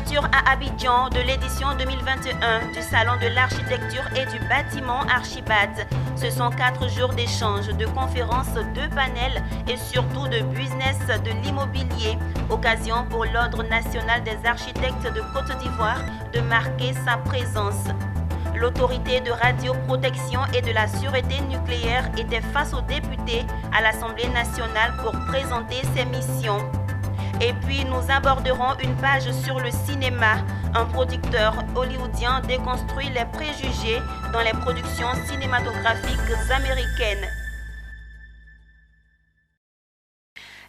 l'ouverture à Abidjan de l'édition 2021 du Salon de l'Architecture et du Bâtiment Archibat. Ce sont 4 jours d'échanges, de conférences, de panels et surtout de business de l'immobilier. Occasion pour l'Ordre national des architectes de Côte d'Ivoire de marquer sa présence. L'autorité de radioprotection et de la sûreté nucléaire était face aux députés à l'Assemblée nationale pour présenter ses missions. Et puis nous aborderons une page sur le cinéma. Un producteur hollywoodien déconstruit les préjugés dans les productions cinématographiques américaines.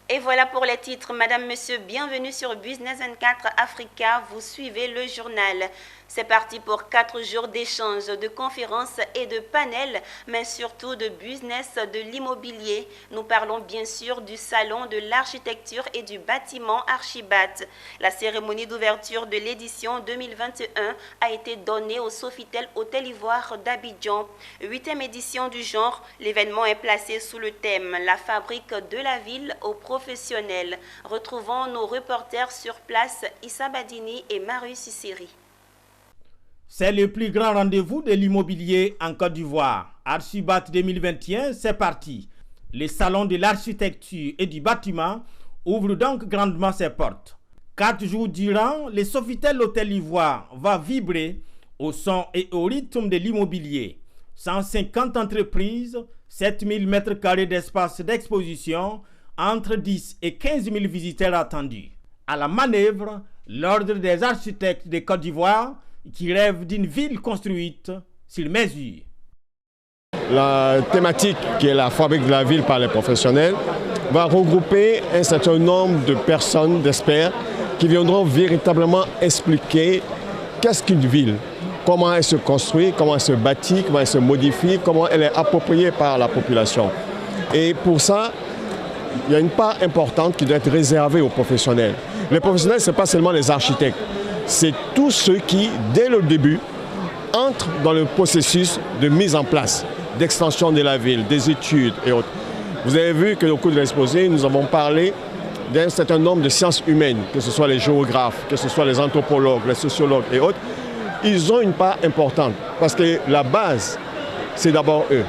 Et voilà pour les titres. Madame, monsieur, bienvenue sur Business 24 Africa. Vous suivez le journal. C'est parti pour 4 jours d'échanges, de conférences et de panels, mais surtout de business de l'immobilier. Nous parlons bien sûr du Salon de l'Architecture et du Bâtiment Archibat. La cérémonie d'ouverture de l'édition 2021 a été donnée au Sofitel Hôtel Ivoire d'Abidjan. 8e édition du genre, l'événement est placé sous le thème « La fabrique de la ville aux professionnels ». Retrouvons nos reporters sur place, Issa Badini et Marius Sissiri. C'est le plus grand rendez-vous de l'immobilier en Côte d'Ivoire. Archibat 2021, c'est parti. Le salon de l'architecture et du bâtiment ouvre donc grandement ses portes. 4 jours durant, le Sofitel Hôtel Ivoire va vibrer au son et au rythme de l'immobilier. 150 entreprises, 7000 m² d'espace d'exposition, entre 10 et 15 000 visiteurs attendus. À la manœuvre, l'Ordre des architectes de Côte d'Ivoire qui rêve d'une ville construite sur mesure. La thématique qui est la fabrique de la ville par les professionnels va regrouper un certain nombre de personnes, d'experts, qui viendront véritablement expliquer qu'est-ce qu'une ville, comment elle se construit, comment elle se bâtit, comment elle se modifie, comment elle est appropriée par la population. Et pour ça, il y a une part importante qui doit être réservée aux professionnels. Les professionnels, ce n'est pas seulement les architectes. C'est tous ceux qui, dès le début, entrent dans le processus de mise en place, d'extension de la ville, des études et autres. Vous avez vu qu'au cours de l'exposé, nous avons parlé d'un certain nombre de sciences humaines, que ce soit les géographes, que ce soit les anthropologues, les sociologues et autres. Ils ont une part importante parce que la base, c'est d'abord eux.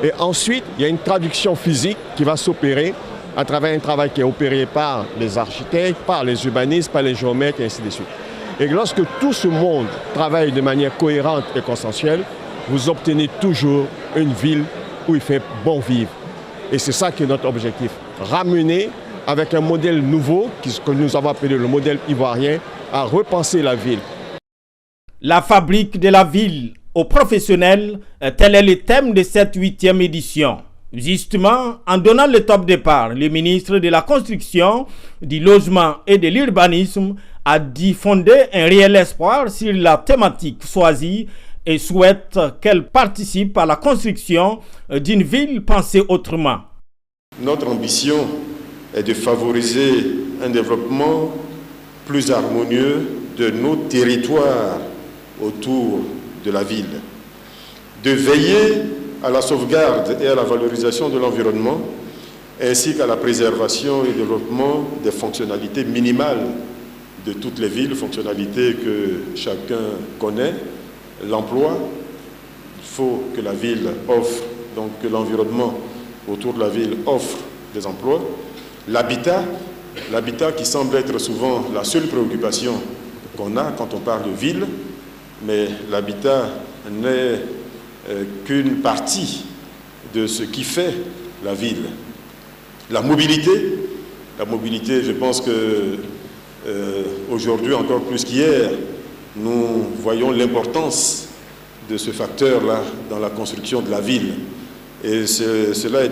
Et ensuite, il y a une traduction physique qui va s'opérer à travers un travail qui est opéré par les architectes, par les urbanistes, par les géomètres et ainsi de suite. Et lorsque tout ce monde travaille de manière cohérente et consensuelle, vous obtenez toujours une ville où il fait bon vivre. Et c'est ça qui est notre objectif. Ramener avec un modèle nouveau, que nous avons appelé le modèle ivoirien, à repenser la ville. La fabrique de la ville aux professionnels, tel est le thème de cette 8e édition. Justement, en donnant le top départ, le ministre de la Construction, du Logement et de l'Urbanisme a dit fonder un réel espoir sur la thématique choisie et souhaite qu'elle participe à la construction d'une ville pensée autrement. Notre ambition est de favoriser un développement plus harmonieux de nos territoires autour de la ville, de veiller à la sauvegarde et à la valorisation de l'environnement, ainsi qu'à la préservation et développement des fonctionnalités minimales de toutes les villes, fonctionnalités que chacun connaît, l'emploi. Il faut que la ville offre, donc que l'environnement autour de la ville offre des emplois. L'habitat qui semble être souvent la seule préoccupation qu'on a quand on parle de ville, mais l'habitat n'est qu'une partie de ce qui fait la ville. La mobilité, je pense que aujourd'hui, encore plus qu'hier, nous voyons l'importance de ce facteur-là dans la construction de la ville. Et cela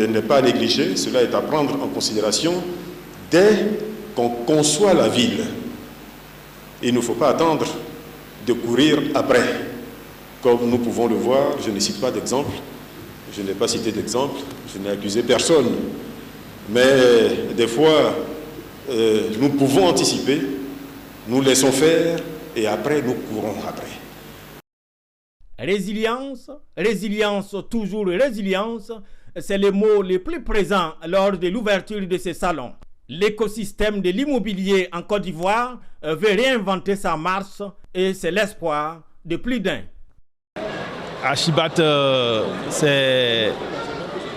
n'est pas à négliger, cela est à prendre en considération dès qu'on conçoit la ville. Il ne faut pas attendre de courir après. Comme nous pouvons le voir, je ne cite pas d'exemple, je n'ai pas cité d'exemple, je n'ai accusé personne. Mais des fois, nous pouvons anticiper, nous laissons faire et après nous courons après. Résilience, résilience, toujours résilience, c'est le mot le plus présent lors de l'ouverture de ce salon. L'écosystème de l'immobilier en Côte d'Ivoire veut réinventer sa marche et c'est l'espoir de plus d'un. Archibat, c'est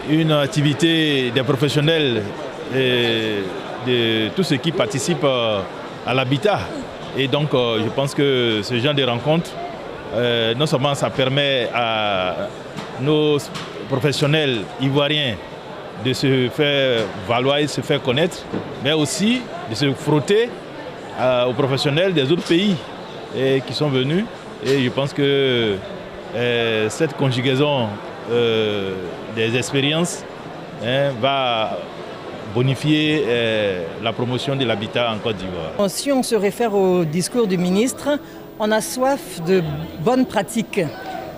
une activité des professionnels et de tous ceux qui participent à l'habitat. Et donc, je pense que ce genre de rencontres, non seulement ça permet à nos professionnels ivoiriens de se faire valoir et de se faire connaître, mais aussi de se frotter aux professionnels des autres pays qui sont venus. Et je pense que cette conjugaison des expériences va bonifier la promotion de l'habitat en Côte d'Ivoire. Si on se réfère au discours du ministre, on a soif de bonnes pratiques.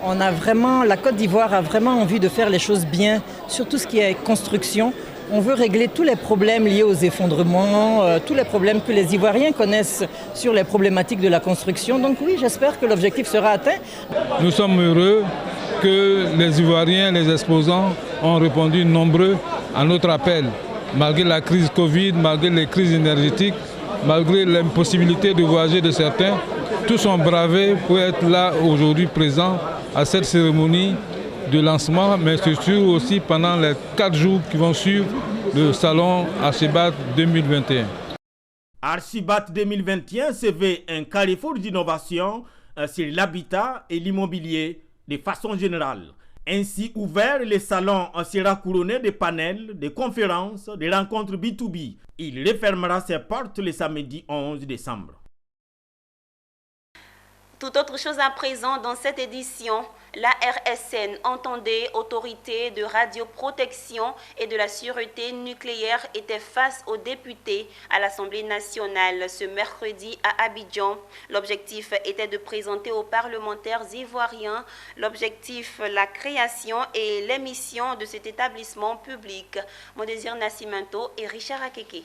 La Côte d'Ivoire a vraiment envie de faire les choses bien, sur tout ce qui est construction. On veut régler tous les problèmes liés aux effondrements, tous les problèmes que les Ivoiriens connaissent sur les problématiques de la construction. Donc oui, j'espère que l'objectif sera atteint. Nous sommes heureux que les Ivoiriens, les exposants, ont répondu nombreux à notre appel. Malgré la crise Covid, malgré les crises énergétiques, malgré l'impossibilité de voyager de certains, tous ont bravé pour être là aujourd'hui présents à cette cérémonie de lancement, mais surtout aussi pendant les 4 jours qui vont suivre le salon Archibat 2021. Archibat 2021 se veut un carrefour d'innovation sur l'habitat et l'immobilier de façon générale. Ainsi ouvert, le salon sera couronné de panels, de conférences, de rencontres B2B. Il refermera ses portes le samedi 11 décembre. Tout autre chose à présent dans cette édition, la RSN, entendez Autorité de radioprotection et de la sûreté nucléaire, était face aux députés à l'Assemblée nationale ce mercredi à Abidjan. L'objectif était de présenter aux parlementaires ivoiriens la création et les missions de cet établissement public. Modésir Nascimento et Richard Akeke.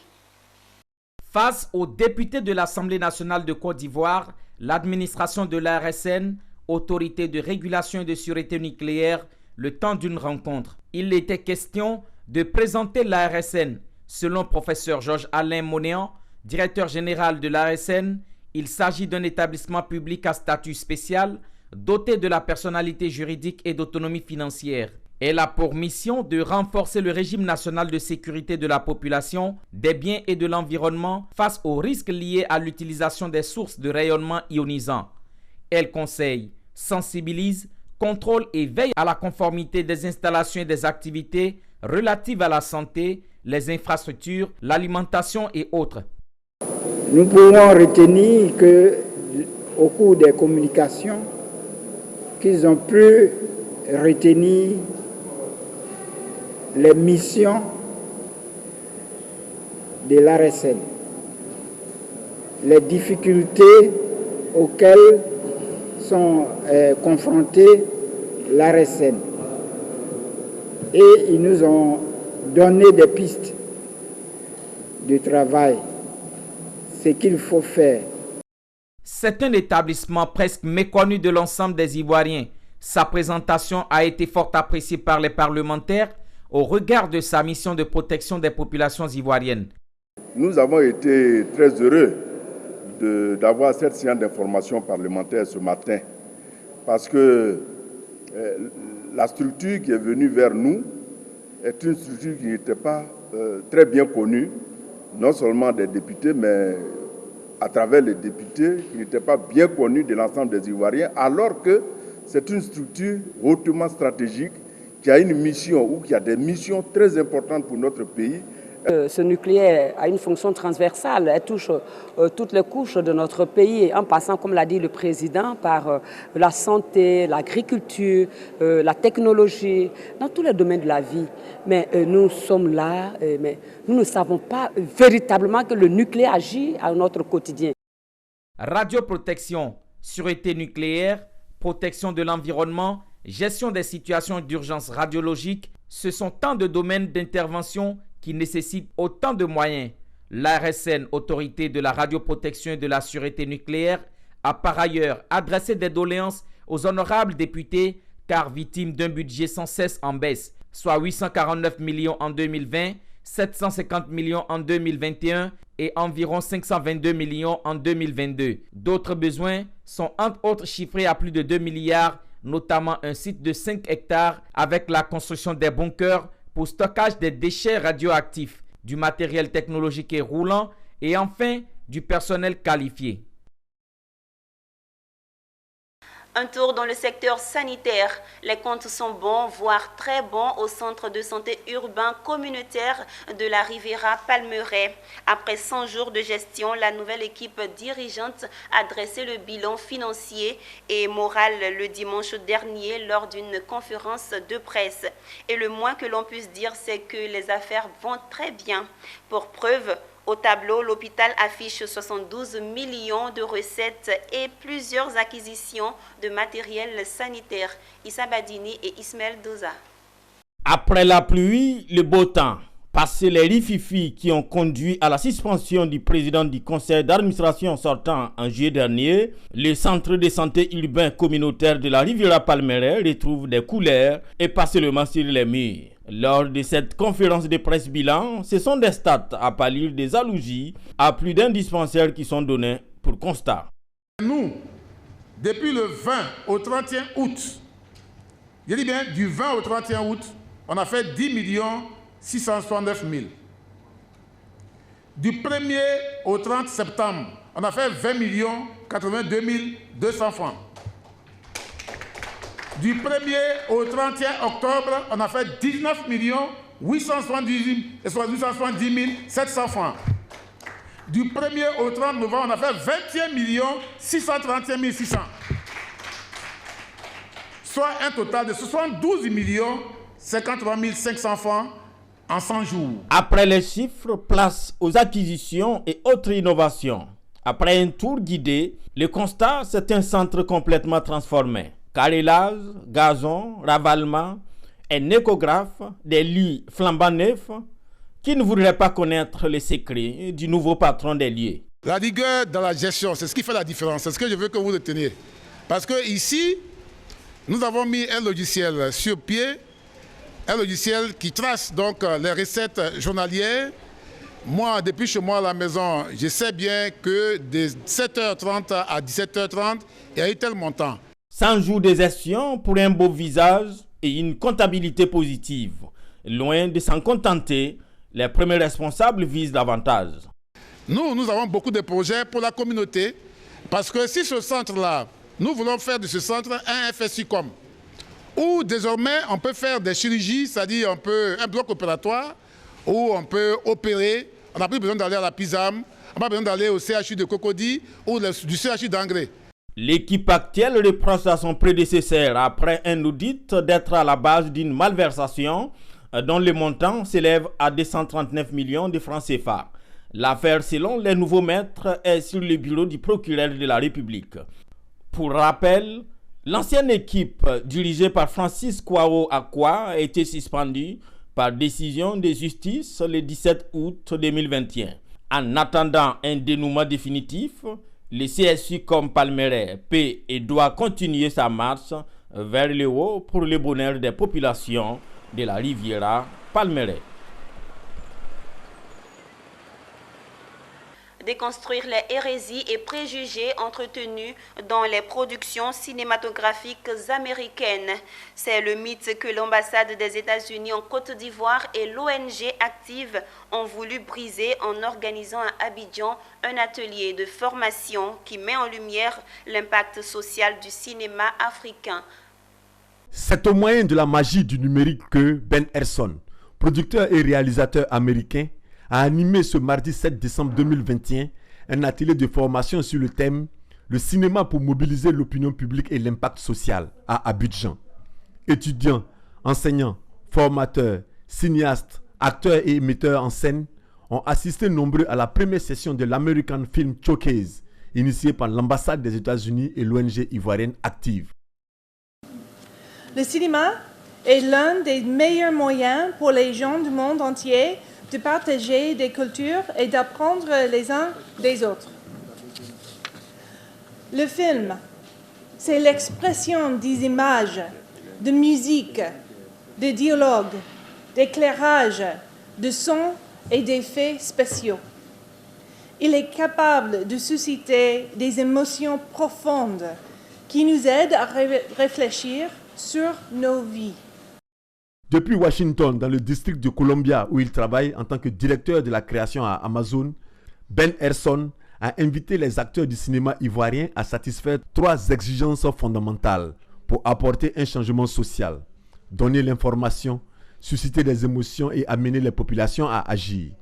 Face aux députés de l'Assemblée nationale de Côte d'Ivoire, l'administration de l'ARSN, Autorité de régulation et de sûreté nucléaire, le temps d'une rencontre. Il était question de présenter l'ARSN. Selon professeur Georges-Alain Monéan, directeur général de l'ARSN, il s'agit d'un établissement public à statut spécial, doté de la personnalité juridique et d'autonomie financière. Elle a pour mission de renforcer le régime national de sécurité de la population, des biens et de l'environnement face aux risques liés à l'utilisation des sources de rayonnement ionisant. Elle conseille, sensibilise, contrôle et veille à la conformité des installations et des activités relatives à la santé, les infrastructures, l'alimentation et autres. Nous pouvons retenir qu'au cours des communications, qu'ils ont pu retenir les missions de l'ARSN, les difficultés auxquelles sont confrontés l'ARSN. Et ils nous ont donné des pistes de travail, ce qu'il faut faire. C'est un établissement presque méconnu de l'ensemble des Ivoiriens. Sa présentation a été fort appréciée par les parlementaires au regard de sa mission de protection des populations ivoiriennes. Nous avons été très heureux d'avoir cette séance d'information parlementaire ce matin parce que la structure qui est venue vers nous est une structure qui n'était pas très bien connue, non seulement des députés, mais à travers les députés, qui n'était pas bien connue de l'ensemble des Ivoiriens, alors que c'est une structure hautement stratégique qui a une mission ou qui a des missions très importantes pour notre pays. Ce nucléaire a une fonction transversale, elle touche toutes les couches de notre pays, en passant, comme l'a dit le président, par la santé, l'agriculture, la technologie, dans tous les domaines de la vie. Mais nous sommes là, mais nous ne savons pas véritablement que le nucléaire agit à notre quotidien. Radioprotection, sûreté nucléaire, protection de l'environnement, gestion des situations d'urgence radiologique, ce sont tant de domaines d'intervention qui nécessitent autant de moyens. L'ARSN, Autorité de la radioprotection et de la sûreté nucléaire, a par ailleurs adressé des doléances aux honorables députés car victimes d'un budget sans cesse en baisse, soit 849 millions en 2020, 750 millions en 2021 et environ 522 millions en 2022. D'autres besoins sont entre autres chiffrés à plus de 2 milliards, notamment un site de 5 hectares avec la construction des bunkers pour stockage des déchets radioactifs, du matériel technologique et roulant et enfin du personnel qualifié. Un tour dans le secteur sanitaire. Les comptes sont bons, voire très bons au centre de santé urbain communautaire de la Riviera Palmeraie. Après 100 jours de gestion, la nouvelle équipe dirigeante a dressé le bilan financier et moral le dimanche dernier lors d'une conférence de presse. Et le moins que l'on puisse dire, c'est que les affaires vont très bien. Pour preuve, au tableau, l'hôpital affiche 72 millions de recettes et plusieurs acquisitions de matériel sanitaire. Issa Badini et Ismaël Doza. Après la pluie, le beau temps. Passé les rififi qui ont conduit à la suspension du président du conseil d'administration sortant en juillet dernier, le centre de santé urbain communautaire de la Riviera Palmeraie retrouve des couleurs et pas seulement sur les murs. Lors de cette conférence de presse bilan, ce sont des stats à pâlir des allougies à plus d'un dispensaire qui sont donnés pour constat. Nous, depuis le 20 au 31 août, je dis bien du 20 au 31 août, on a fait 10 669 000. Du 1er au 30 septembre, on a fait 20 82 200 francs. Du 1er au 31 octobre, on a fait 19 870 700 francs. Du 1er au 30 novembre, on a fait 21 631 600. Soit un total de 72 53 500 francs en 100 jours. Après les chiffres, place aux acquisitions et autres innovations. Après un tour guidé, le constat, c'est un centre complètement transformé. Carrelage, gazon, ravalement, un échographe, des lits flambant neufs. Qui ne voudrait pas connaître les secrets du nouveau patron des lieux? La rigueur dans la gestion, c'est ce qui fait la différence. C'est ce que je veux que vous reteniez. Parce que ici, nous avons mis un logiciel sur pied, un logiciel qui trace donc les recettes journalières. Moi, depuis chez moi à la maison, je sais bien que de 7h30 à 17h30, il y a eu tel montant. 100 jours de gestion pour un beau visage et une comptabilité positive. Loin de s'en contenter, les premiers responsables visent davantage. Nous avons beaucoup de projets pour la communauté, parce que si ce centre-là, nous voulons faire de ce centre un FSU-Com, où désormais on peut faire des chirurgies, c'est-à-dire un bloc opératoire, où on peut opérer, on n'a plus besoin d'aller à la PISAM, on n'a pas besoin d'aller au CHU de Cocody ou du CHU d'Angré. L'équipe actuelle reproche à son prédécesseur, après un audit, d'être à la base d'une malversation dont le montant s'élève à 239 millions de francs CFA. L'affaire, selon les nouveaux maîtres, est sur le bureau du procureur de la République. Pour rappel, l'ancienne équipe dirigée par Francis Kwao Akwa a été suspendue par décision de justice le 17 août 2021. En attendant un dénouement définitif, le CSU-Com Palmeraie peut et doit continuer sa marche vers le haut pour le bonheur des populations de la Riviera Palmeraie. Déconstruire les hérésies et préjugés entretenus dans les productions cinématographiques américaines. C'est le mythe que l'ambassade des États-Unis en Côte d'Ivoire et l'ONG Active ont voulu briser en organisant à Abidjan un atelier de formation qui met en lumière l'impact social du cinéma africain. C'est au moyen de la magie du numérique que Ben Herson, producteur et réalisateur américain, a animé ce mardi 7 décembre 2021 un atelier de formation sur le thème « Le cinéma pour mobiliser l'opinion publique et l'impact social » à Abidjan. Étudiants, enseignants, formateurs, cinéastes, acteurs et émetteurs en scène ont assisté nombreux à la première session de l'American Film Showcase, initiée par l'ambassade des États-Unis et l'ONG ivoirienne Active. Le cinéma est l'un des meilleurs moyens pour les gens du monde entier de partager des cultures et d'apprendre les uns des autres. Le film, c'est l'expression des images, de musique, de dialogue, d'éclairage, de sons et d'effets spéciaux. Il est capable de susciter des émotions profondes qui nous aident à réfléchir sur nos vies. Depuis Washington, dans le district de Columbia où il travaille en tant que directeur de la création à Amazon, Ben Herson a invité les acteurs du cinéma ivoirien à satisfaire 3 exigences fondamentales pour apporter un changement social, donner l'information, susciter des émotions et amener les populations à agir.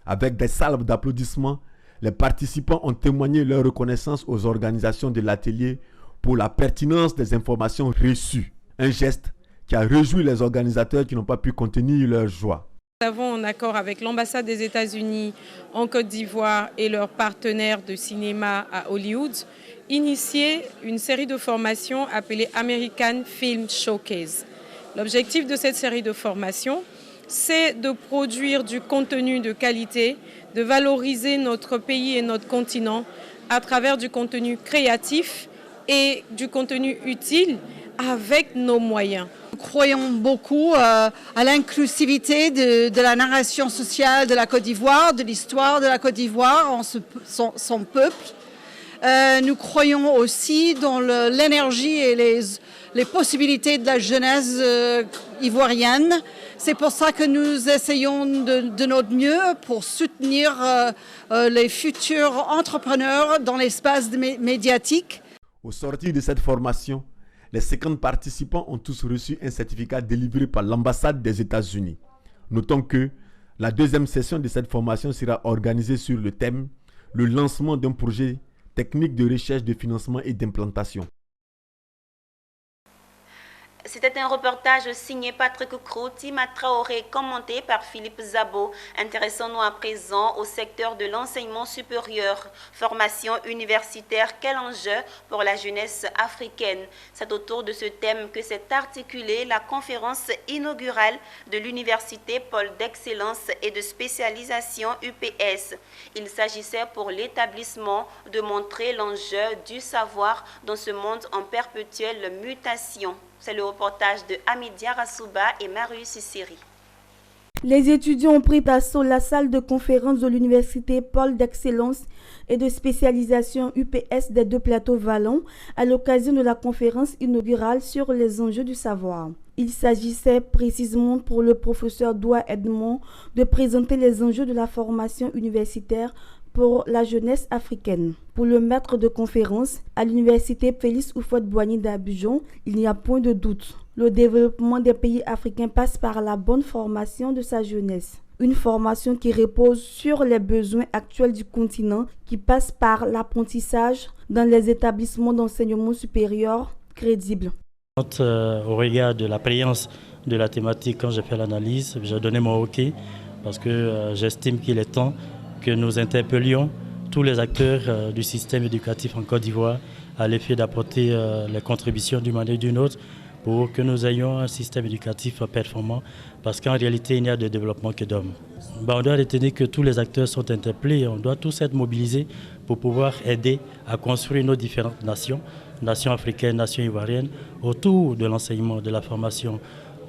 Avec des salves d'applaudissements, les participants ont témoigné leur reconnaissance aux organisations de l'atelier pour la pertinence des informations reçues. Un geste qui a réjoui les organisateurs qui n'ont pas pu contenir leur joie. Nous avons, en accord avec l'ambassade des États-Unis en Côte d'Ivoire et leurs partenaires de cinéma à Hollywood, initié une série de formations appelée American Film Showcase. L'objectif de cette série de formations, c'est de produire du contenu de qualité, de valoriser notre pays et notre continent à travers du contenu créatif et du contenu utile avec nos moyens. Nous croyons beaucoup à l'inclusivité de la narration sociale de la Côte d'Ivoire, de l'histoire de la Côte d'Ivoire, en son peuple. Nous croyons aussi dans l'énergie et les possibilités de la jeunesse ivoirienne. C'est pour ça que nous essayons de notre mieux pour soutenir les futurs entrepreneurs dans l'espace médiatique. Au sortir de cette formation, les 50 participants ont tous reçu un certificat délivré par l'ambassade des États-Unis. Notons que la deuxième session de cette formation sera organisée sur le thème « Le lancement d'un projet technique de recherche, de financement et d'implantation ». C'était un reportage signé Patrick Krou, Tima Traoré, commenté par Philippe Zabo. Intéressons-nous à présent au secteur de l'enseignement supérieur. Formation universitaire, quel enjeu pour la jeunesse africaine? C'est autour de ce thème que s'est articulée la conférence inaugurale de l'Université Pôle d'Excellence et de Spécialisation UPS. Il s'agissait pour l'établissement de montrer l'enjeu du savoir dans ce monde en perpétuelle mutation. C'est le reportage de Amidia Rassouba et Marius Sissiri. Les étudiants ont pris place dans la salle de conférence de l'Université Pôle d'Excellence et de Spécialisation UPS des Deux Plateaux Wallons à l'occasion de la conférence inaugurale sur les enjeux du savoir. Il s'agissait précisément pour le professeur Doua Edmond de présenter les enjeux de la formation universitaire pour la jeunesse africaine. Pour le maître de conférence à l'université Félix Houphouët-Boigny d'Abidjan, il n'y a point de doute. Le développement des pays africains passe par la bonne formation de sa jeunesse. Une formation qui repose sur les besoins actuels du continent, qui passe par l'apprentissage dans les établissements d'enseignement supérieur crédibles. Au regard de la prégnance de la thématique, quand j'ai fait l'analyse, j'ai donné mon OK parce que j'estime qu'il est temps que nous interpellions tous les acteurs du système éducatif en Côte d'Ivoire à l'effet d'apporter les contributions d'une manière ou d'une autre pour que nous ayons un système éducatif performant, parce qu'en réalité, il n'y a de développement que d'hommes. On doit retenir que tous les acteurs sont interpellés, on doit tous être mobilisés pour pouvoir aider à construire nos différentes nations, nations africaines, nations ivoiriennes, autour de l'enseignement, de la formation,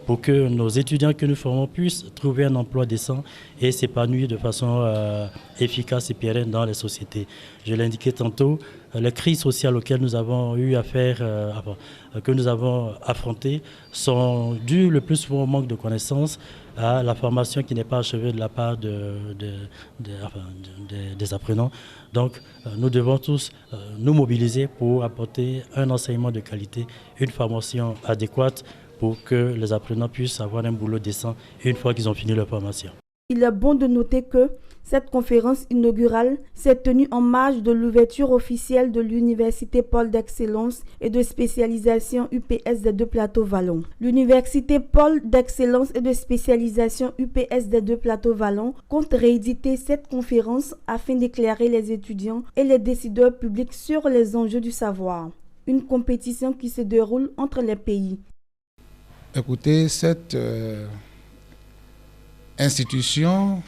pour que nos étudiants que nous formons puissent trouver un emploi décent et s'épanouir de façon efficace et pérenne dans les sociétés. Je l'ai indiqué tantôt, les crises sociales auxquelles nous avons eu affaire, que nous avons affrontées, sont dues le plus souvent au manque de connaissances, à la formation qui n'est pas achevée de la part des apprenants. Donc nous devons tous nous mobiliser pour apporter un enseignement de qualité, une formation adéquate, pour que les apprenants puissent avoir un boulot décent une fois qu'ils ont fini leur formation. Il est bon de noter que cette conférence inaugurale s'est tenue en marge de l'ouverture officielle de l'Université Pôle d'Excellence et de Spécialisation UPS des Deux Plateaux Wallons. L'Université Pôle d'Excellence et de Spécialisation UPS des Deux Plateaux Wallons compte rééditer cette conférence afin d'éclairer les étudiants et les décideurs publics sur les enjeux du savoir. Une compétition qui se déroule entre les pays. Écoutez, cette institution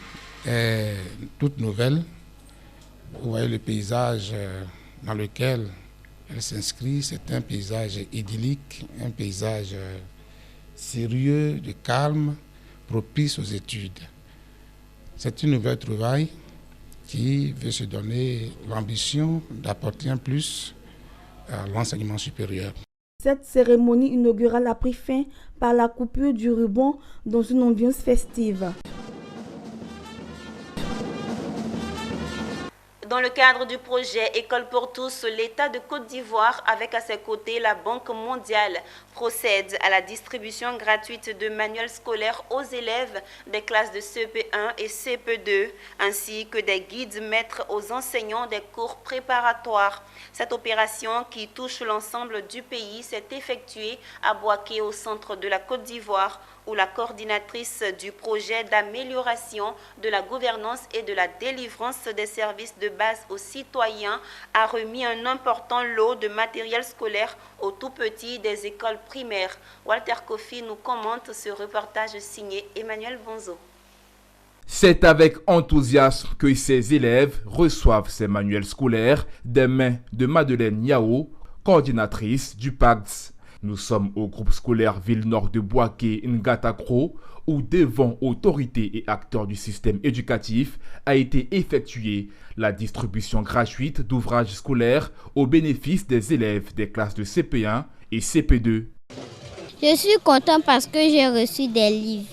est toute nouvelle. Vous voyez le paysage dans lequel elle s'inscrit. C'est un paysage idyllique, un paysage sérieux, de calme, propice aux études. C'est une nouvelle trouvaille qui veut se donner l'ambition d'apporter un plus à l'enseignement supérieur. Cette cérémonie inaugurale a pris fin par la coupure du ruban dans une ambiance festive. Dans le cadre du projet École pour tous, l'État de Côte d'Ivoire, avec à ses côtés la Banque mondiale, procède à la distribution gratuite de manuels scolaires aux élèves des classes de CP1 et CP2, ainsi que des guides maîtres aux enseignants des cours préparatoires. Cette opération, qui touche l'ensemble du pays, s'est effectuée à Boaké, au centre de la Côte d'Ivoire, où la coordinatrice du projet d'amélioration de la gouvernance et de la délivrance des services de base aux citoyens a remis un important lot de matériel scolaire aux tout-petits des écoles primaires. Walter Kofi nous commente ce reportage signé Emmanuel Bonzo. C'est avec enthousiasme que ces élèves reçoivent ces manuels scolaires des mains de Madeleine Yao, coordinatrice du PAGS. Nous sommes au groupe scolaire Ville-Nord de Boaké Ngatakro, où devant autorités et acteurs du système éducatif a été effectuée la distribution gratuite d'ouvrages scolaires au bénéfice des élèves des classes de CP1 et CP2. Je suis content parce que j'ai reçu des livres.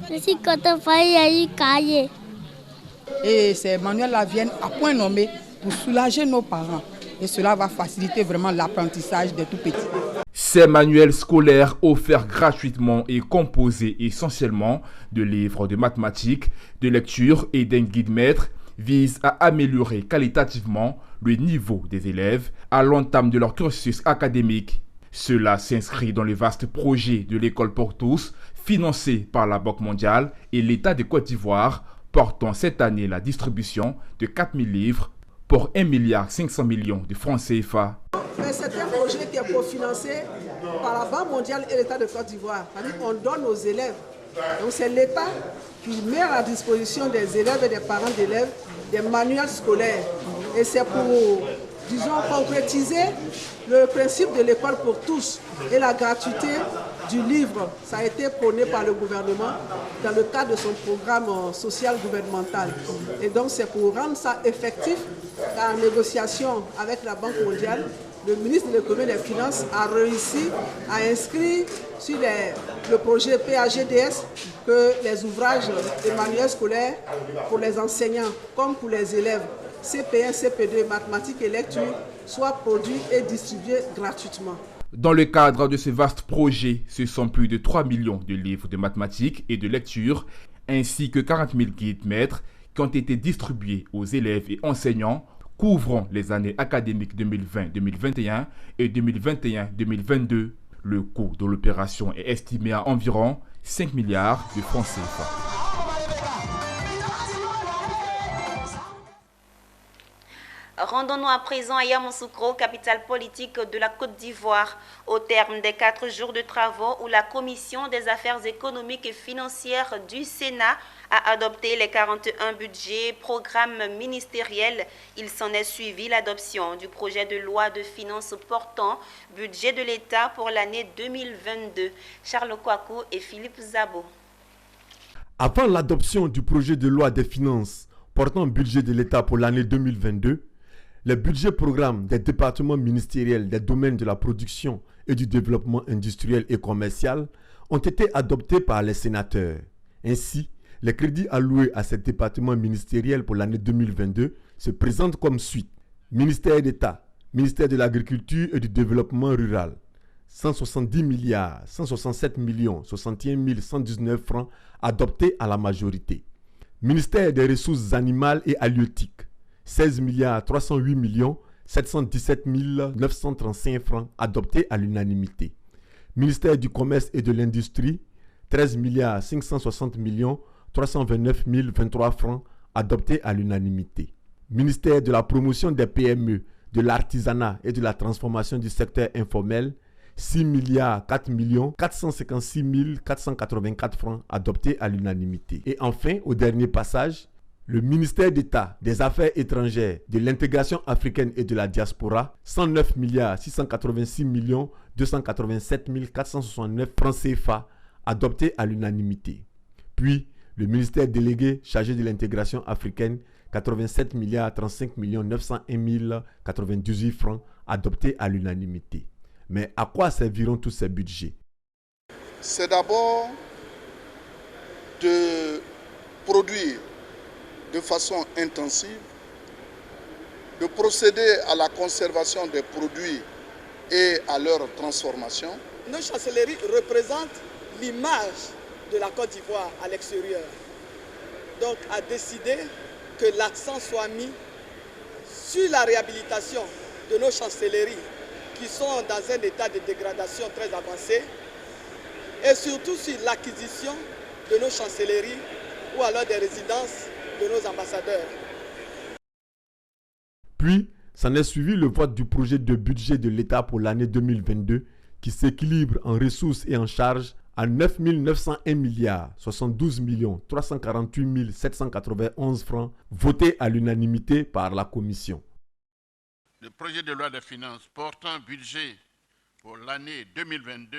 Je suis content parce qu'il y a eu cahier. Et ces manuels-là viennent à point nommé pour soulager nos parents. Et cela va faciliter vraiment l'apprentissage des tout-petits. Ces manuels scolaires offerts gratuitement et composés essentiellement de livres de mathématiques, de lecture et d'un guide maître visent à améliorer qualitativement le niveau des élèves à l'entame de leur cursus académique. Cela s'inscrit dans le vaste projet de l'école pour tous, financé par la Banque mondiale et l'État de Côte d'Ivoire, portant cette année la distribution de 4000 livres pour 1,5 milliard de francs CFA. C'est un projet qui est cofinancé par la Banque mondiale et l'État de Côte d'Ivoire. On donne aux élèves. Donc c'est l'État qui met à la disposition des élèves et des parents d'élèves des manuels scolaires. Et c'est pour, disons, concrétiser le principe de l'école pour tous et la gratuité du livre. Ça a été prôné par le gouvernement dans le cadre de son programme social gouvernemental. Et donc c'est pour rendre ça effectif qu'en négociation avec la Banque mondiale, le ministre de l'Économie et des Finances a réussi à inscrire sur le projet PAGDS que les ouvrages de manuels scolaires pour les enseignants comme pour les élèves CP1, CP2, mathématiques et lecture soient produits et distribués gratuitement. Dans le cadre de ce vaste projet, ce sont plus de 3 millions de livres de mathématiques et de lecture, ainsi que 40 000 guides maîtres qui ont été distribués aux élèves et enseignants couvrant les années académiques 2020-2021 et 2021-2022. Le coût de l'opération est estimé à environ 5 milliards de francs CFA. Rendons-nous à présent à Yamoussoukro, capitale politique de la Côte d'Ivoire, au terme des 4 jours de travaux où la Commission des affaires économiques et financières du Sénat a adopté les 41 budgets, programmes ministériels. Il s'en est suivi l'adoption du projet de loi de finances portant budget de l'État pour l'année 2022. Charles Kouakou et Philippe Zabo. Avant l'adoption du projet de loi des finances portant budget de l'État pour l'année 2022, les budgets programmes des départements ministériels des domaines de la production et du développement industriel et commercial ont été adoptés par les sénateurs. Ainsi, les crédits alloués à ces départements ministériels pour l'année 2022 se présentent comme suit. Ministère d'État, ministère de l'Agriculture et du Développement rural, 170 milliards 167 millions 61 119 francs adoptés à la majorité. Ministère des Ressources animales et halieutiques, 16 milliards 308 millions 717 935 francs adoptés à l'unanimité. Ministère du Commerce et de l'Industrie, 13 milliards 560 millions 329 023 francs adoptés à l'unanimité. Ministère de la Promotion des PME, de l'Artisanat et de la Transformation du secteur informel, 6 milliards 4 millions 456 484 francs adoptés à l'unanimité. Et enfin, au dernier passage, le ministère d'État des Affaires étrangères, de l'intégration africaine et de la diaspora, 109 milliards 686 millions 287 469 francs CFA adoptés à l'unanimité. Puis, Le ministère délégué chargé de l'intégration africaine, 87 milliards 35 millions 901 098 francs adoptés à l'unanimité. Mais à quoi serviront tous ces budgets? C'est d'abord de produire de façon intensive, de procéder à la conservation des produits et à leur transformation. Nos chancelleries représentent l'image de la Côte d'Ivoire à l'extérieur. Donc, a décidé que l'accent soit mis sur la réhabilitation de nos chancelleries qui sont dans un état de dégradation très avancé et surtout sur l'acquisition de nos chancelleries ou alors des résidences de nos ambassadeurs. Puis, s'en est suivi le vote du projet de budget de l'État pour l'année 2022 qui s'équilibre en ressources et en charges à 9 901 milliards 72 348 791 francs votés à l'unanimité par la Commission. Le projet de loi de finances portant budget pour l'année 2022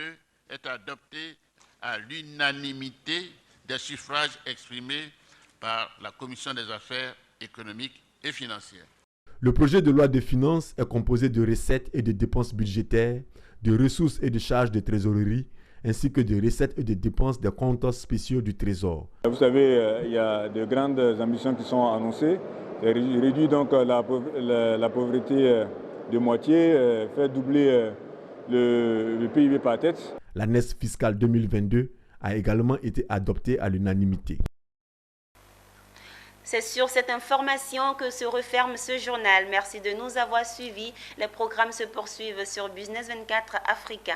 est adopté à l'unanimité des suffrages exprimés par la Commission des affaires économiques et financières. Le projet de loi de finances est composé de recettes et de dépenses budgétaires, de ressources et de charges de trésorerie, ainsi que de recettes et de dépenses des comptes spéciaux du Trésor. Vous savez, il y a de grandes ambitions qui sont annoncées. Réduire donc la pauvreté de moitié, faire doubler le PIB par tête. L'année fiscale 2022 a également été adoptée à l'unanimité. C'est sur cette information que se referme ce journal. Merci de nous avoir suivis. Les programmes se poursuivent sur Business 24 Africa.